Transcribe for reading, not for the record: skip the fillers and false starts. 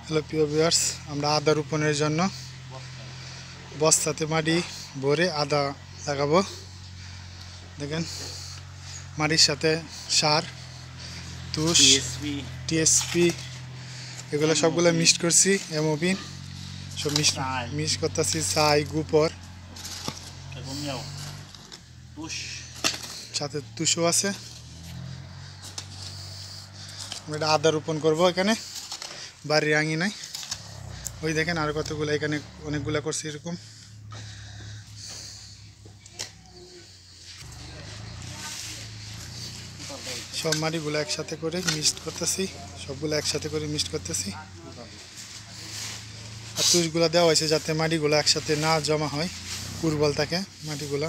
Hello প্রিয় viewers, আমরা আদা রোপণের জন্য বস্তাতে মাটি ভরে আদা লাগাবো। দেখেন, মাটির সাথে সার, তুষ, টিএসপি এগুলো সবগুলো মিক্সড করছি। এমওপিন সব মিক্স করতেছি। ছাই, গোবর, সাথে তুষও আছে। আমরা এটা আদা রোপণ করবো এখানে বাড়ির আঙিনায়। ওই দেখেন আর কতগুলো, এখানে অনেকগুলো করছি এরকম। সব মাটিগুলো একসাথে করে মিক্সড করতেছি, সবগুলো একসাথে করে মিক্সড করতেছি। আর তুষগুলো দেওয়া হয়েছে যাতে মাটিগুলো একসাথে না জমা হয়, উর্বর থাকে মাটিগুলো।